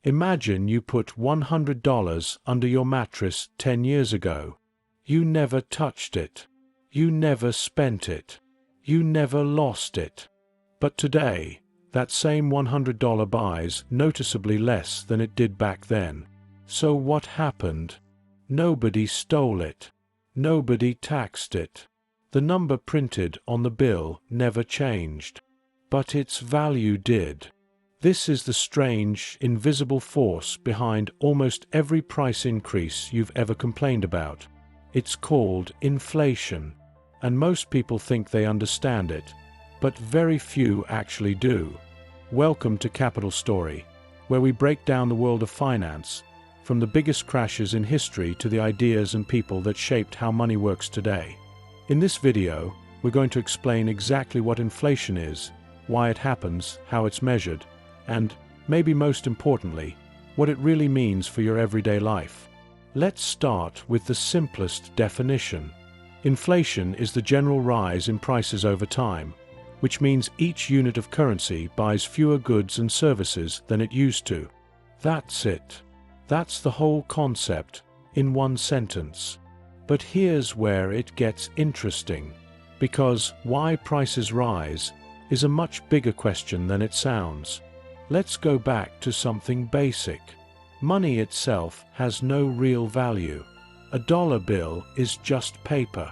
Imagine you put $100 under your mattress 10 years ago. You never touched it. You never spent it. You never lost it. But today, that same $100 buys noticeably less than it did back then. So what happened? Nobody stole it. Nobody taxed it. The number printed on the bill never changed. But its value did. This is the strange, invisible force behind almost every price increase you've ever complained about. It's called inflation, and most people think they understand it, but very few actually do. Welcome to Capital Story, where we break down the world of finance, from the biggest crashes in history to the ideas and people that shaped how money works today. In this video, we're going to explain exactly what inflation is, why it happens, how it's measured, and, maybe most importantly, what it really means for your everyday life. Let's start with the simplest definition. Inflation is the general rise in prices over time, which means each unit of currency buys fewer goods and services than it used to. That's it. That's the whole concept, in one sentence. But here's where it gets interesting, because why prices rise is a much bigger question than it sounds. Let's go back to something basic. Money itself has no real value. A dollar bill is just paper.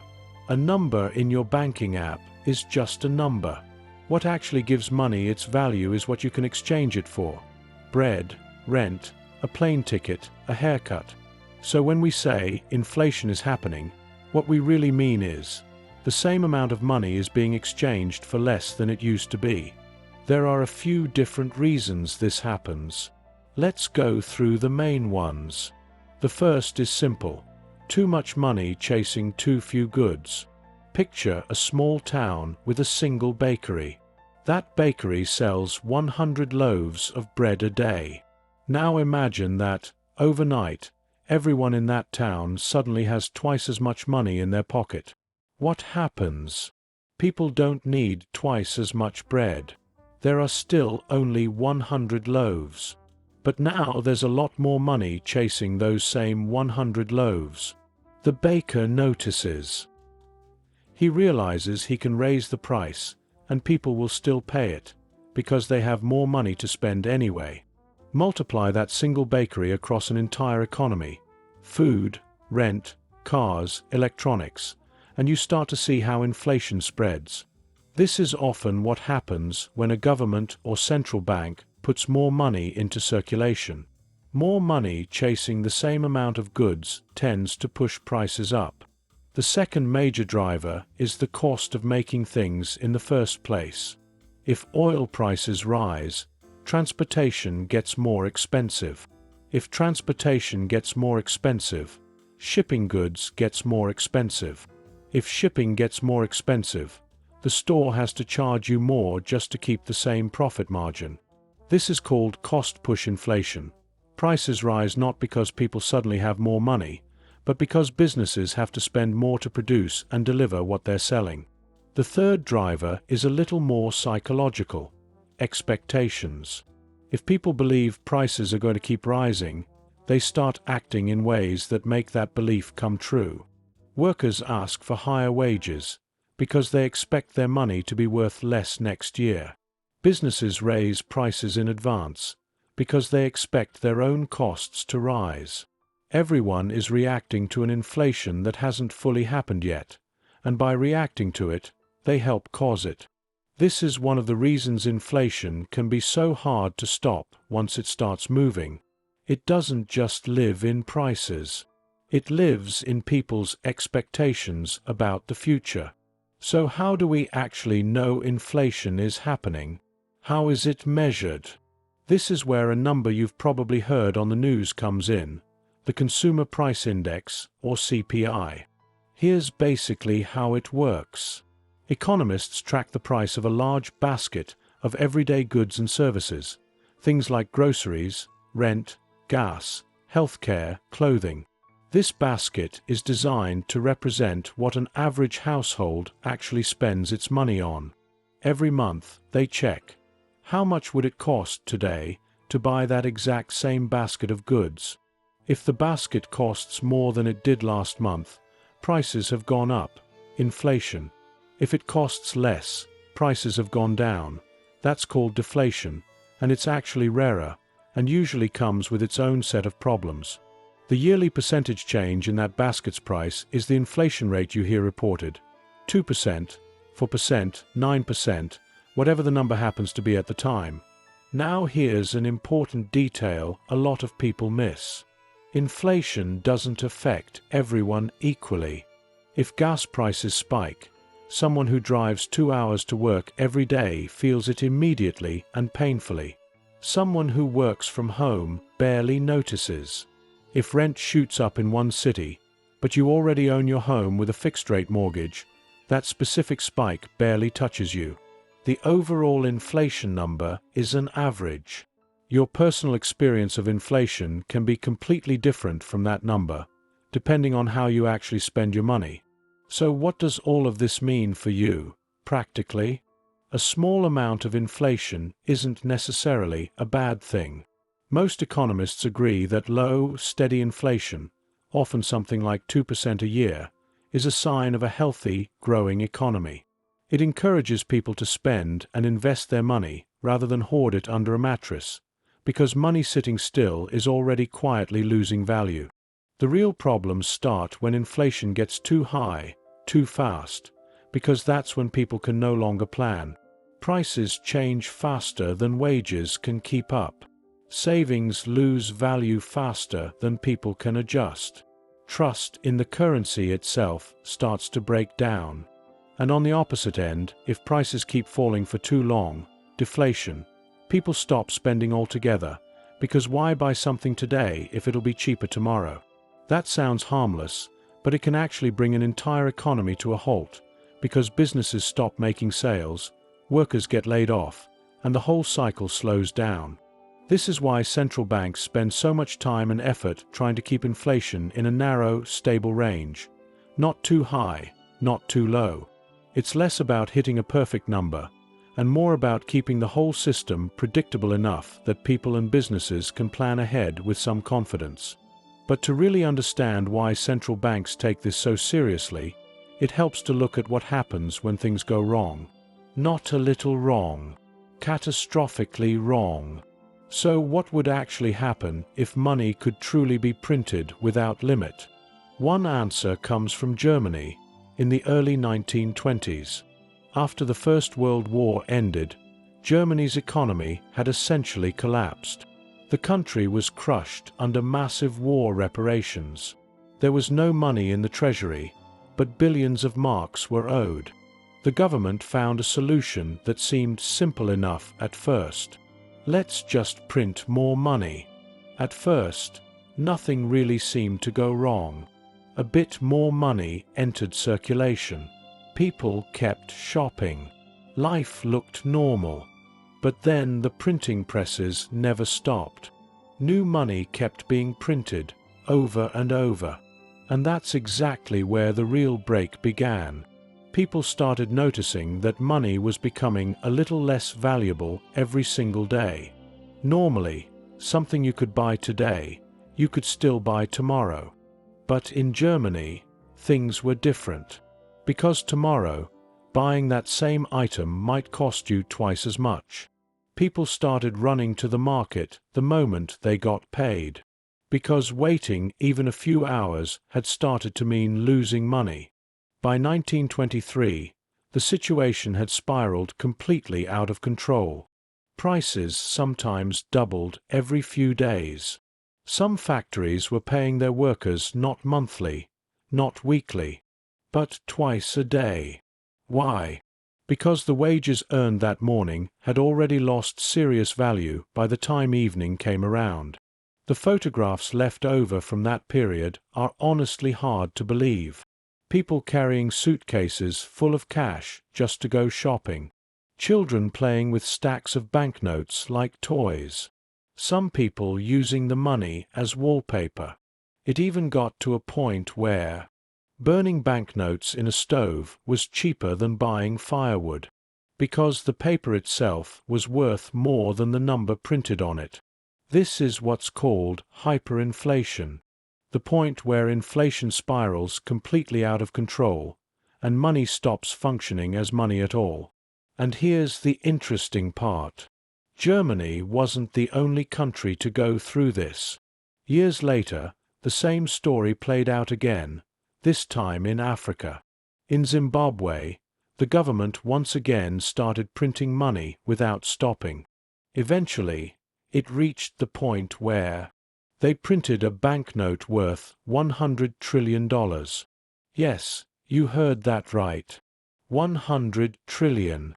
A number in your banking app is just a number. What actually gives money its value is what you can exchange it for. Bread, rent, a plane ticket, a haircut. So when we say inflation is happening, what we really mean is the same amount of money is being exchanged for less than it used to be. There are a few different reasons this happens. Let's go through the main ones. The first is simple. Too much money chasing too few goods. Picture a small town with a single bakery. That bakery sells 100 loaves of bread a day. Now imagine that, overnight, everyone in that town suddenly has twice as much money in their pocket. What happens? People don't need twice as much bread. There are still only 100 loaves. But now there's a lot more money chasing those same 100 loaves. The baker notices. He realizes he can raise the price, and people will still pay it, because they have more money to spend anyway. Multiply that single bakery across an entire economy. Food, rent, cars, electronics, and you start to see how inflation spreads. This is often what happens when a government or central bank puts more money into circulation. More money chasing the same amount of goods tends to push prices up. The second major driver is the cost of making things in the first place. If oil prices rise, transportation gets more expensive. If transportation gets more expensive, shipping goods gets more expensive. If shipping gets more expensive, the store has to charge you more just to keep the same profit margin. This is called cost-push inflation. Prices rise not because people suddenly have more money, but because businesses have to spend more to produce and deliver what they're selling. The third driver is a little more psychological. Expectations. If people believe prices are going to keep rising, they start acting in ways that make that belief come true. Workers ask for higher wages because they expect their money to be worth less next year. Businesses raise prices in advance because they expect their own costs to rise. Everyone is reacting to an inflation that hasn't fully happened yet, and by reacting to it, they help cause it. This is one of the reasons inflation can be so hard to stop once it starts moving. It doesn't just live in prices. It lives in people's expectations about the future. So how do we actually know inflation is happening? How is it measured? This is where a number you've probably heard on the news comes in, the Consumer Price Index, or CPI. Here's basically how it works. Economists track the price of a large basket of everyday goods and services, things like groceries, rent, gas, healthcare, clothing. This basket is designed to represent what an average household actually spends its money on. Every month, they check. How much would it cost today to buy that exact same basket of goods. If the basket costs more than it did last month, prices have gone up. Inflation. If it costs less, prices have gone down. That's called deflation, and it's actually rarer, and usually comes with its own set of problems. The yearly percentage change in that basket's price is the inflation rate you hear reported. 2%, 4%, 9%, whatever the number happens to be at the time. Now here's an important detail a lot of people miss. Inflation doesn't affect everyone equally. If gas prices spike, someone who drives 2 hours to work every day feels it immediately and painfully. Someone who works from home barely notices. If rent shoots up in one city, but you already own your home with a fixed-rate mortgage, that specific spike barely touches you. The overall inflation number is an average. Your personal experience of inflation can be completely different from that number, depending on how you actually spend your money. So what does all of this mean for you, practically? A small amount of inflation isn't necessarily a bad thing. Most economists agree that low, steady inflation, often something like 2% a year, is a sign of a healthy, growing economy. It encourages people to spend and invest their money rather than hoard it under a mattress, because money sitting still is already quietly losing value. The real problems start when inflation gets too high, too fast, because that's when people can no longer plan. Prices change faster than wages can keep up. Savings lose value faster than people can adjust. Trust in the currency itself starts to break down. And on the opposite end, if prices keep falling for too long, deflation, people stop spending altogether, because why buy something today if it'll be cheaper tomorrow? That sounds harmless, but it can actually bring an entire economy to a halt, because businesses stop making sales, workers get laid off, and the whole cycle slows down. This is why central banks spend so much time and effort trying to keep inflation in a narrow, stable range. Not too high, not too low. It's less about hitting a perfect number, and more about keeping the whole system predictable enough that people and businesses can plan ahead with some confidence. But to really understand why central banks take this so seriously, it helps to look at what happens when things go wrong. Not a little wrong. Catastrophically wrong. So what would actually happen if money could truly be printed without limit? One answer comes from Germany in the early 1920s. After the First World War ended, Germany's economy had essentially collapsed. The country was crushed under massive war reparations. There was no money in the treasury, but billions of marks were owed. The government found a solution that seemed simple enough at first. Let's just print more money. At first, nothing really seemed to go wrong. A bit more money entered circulation. People kept shopping. Life looked normal. But then the printing presses never stopped. New money kept being printed over and over. And that's exactly where the real break began. People started noticing that money was becoming a little less valuable every single day. Normally, something you could buy today, you could still buy tomorrow. But in Germany, things were different. Because tomorrow, buying that same item might cost you twice as much. People started running to the market the moment they got paid. Because waiting even a few hours had started to mean losing money. By 1923, the situation had spiraled completely out of control. Prices sometimes doubled every few days. Some factories were paying their workers not monthly, not weekly, but twice a day. Why? Because the wages earned that morning had already lost serious value by the time evening came around. The photographs left over from that period are honestly hard to believe. People carrying suitcases full of cash just to go shopping. Children playing with stacks of banknotes like toys. Some people using the money as wallpaper. It even got to a point where burning banknotes in a stove was cheaper than buying firewood, because the paper itself was worth more than the number printed on it. This is what's called hyperinflation, the point where inflation spirals completely out of control and money stops functioning as money at all. And here's the interesting part. Germany wasn't the only country to go through this. Years later, the same story played out again, this time in Africa. In Zimbabwe, the government once again started printing money without stopping. Eventually, it reached the point where they printed a banknote worth $100 trillion. Yes, you heard that right. 100 trillion.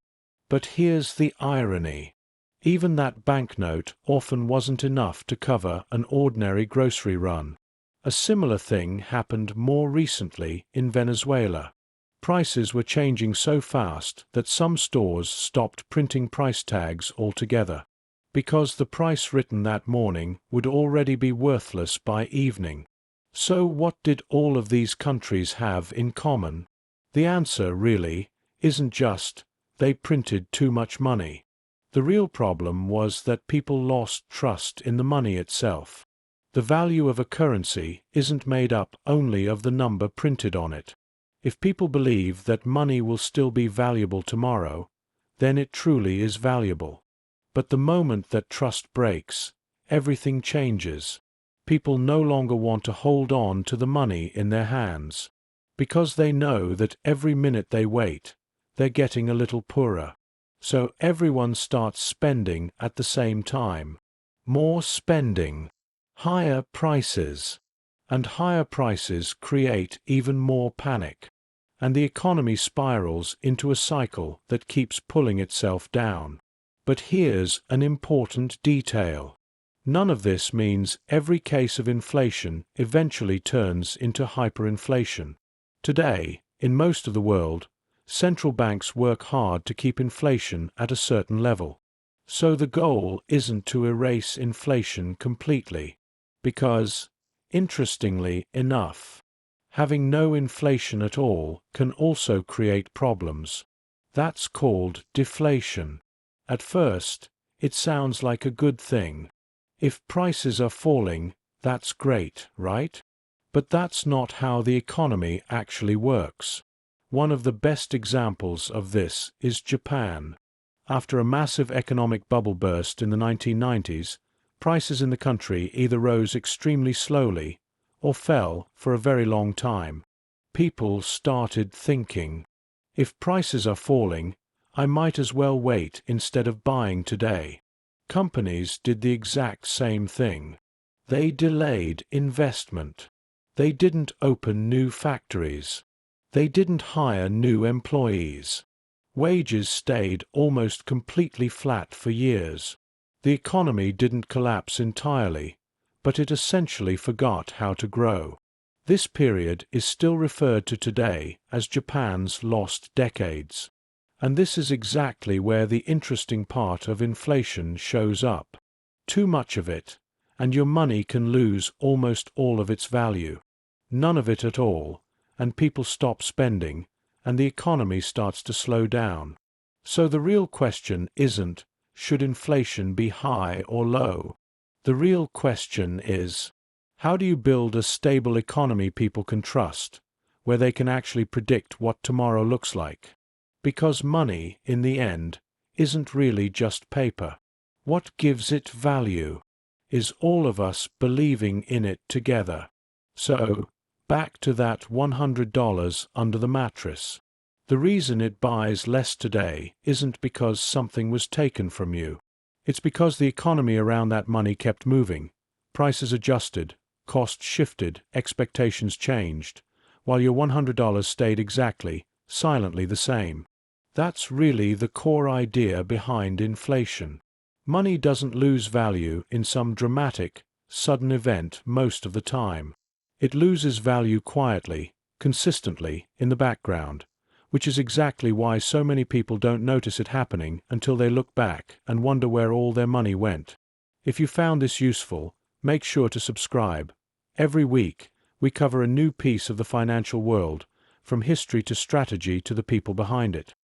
But here's the irony. Even that banknote often wasn't enough to cover an ordinary grocery run. A similar thing happened more recently in Venezuela. Prices were changing so fast that some stores stopped printing price tags altogether, because the price written that morning would already be worthless by evening. So what did all of these countries have in common? The answer, really, isn't just they printed too much money. The real problem was that people lost trust in the money itself. The value of a currency isn't made up only of the number printed on it. If people believe that money will still be valuable tomorrow, then it truly is valuable. But the moment that trust breaks, everything changes. People no longer want to hold on to the money in their hands, because they know that every minute they wait, they're getting a little poorer. So everyone starts spending at the same time. More spending, higher prices, and higher prices create even more panic. And the economy spirals into a cycle that keeps pulling itself down. But here's an important detail. None of this means every case of inflation eventually turns into hyperinflation. Today, in most of the world, central banks work hard to keep inflation at a certain level. So the goal isn't to erase inflation completely, because, interestingly enough, having no inflation at all can also create problems. That's called deflation. At first, it sounds like a good thing. If prices are falling, that's great, right? But that's not how the economy actually works. One of the best examples of this is Japan. After a massive economic bubble burst in the 1990s, prices in the country either rose extremely slowly or fell for a very long time. People started thinking, if prices are falling, I might as well wait instead of buying today. Companies did the exact same thing. They delayed investment. They didn't open new factories. They didn't hire new employees. Wages stayed almost completely flat for years. The economy didn't collapse entirely, but it essentially forgot how to grow. This period is still referred to today as Japan's lost decades. And this is exactly where the interesting part of inflation shows up. Too much of it, and your money can lose almost all of its value. None of it at all, and people stop spending, and the economy starts to slow down. So the real question isn't, should inflation be high or low? The real question is, how do you build a stable economy people can trust, where they can actually predict what tomorrow looks like? Because money, in the end, isn't really just paper. What gives it value is all of us believing in it together. So, back to that $100 under the mattress. The reason it buys less today isn't because something was taken from you. It's because the economy around that money kept moving. Prices adjusted, costs shifted, expectations changed, while your $100 stayed exactly, silently the same. That's really the core idea behind inflation. Money doesn't lose value in some dramatic, sudden event most of the time. It loses value quietly, consistently, in the background, which is exactly why so many people don't notice it happening until they look back and wonder where all their money went. If you found this useful, make sure to subscribe. Every week, we cover a new piece of the financial world, from history to strategy to the people behind it.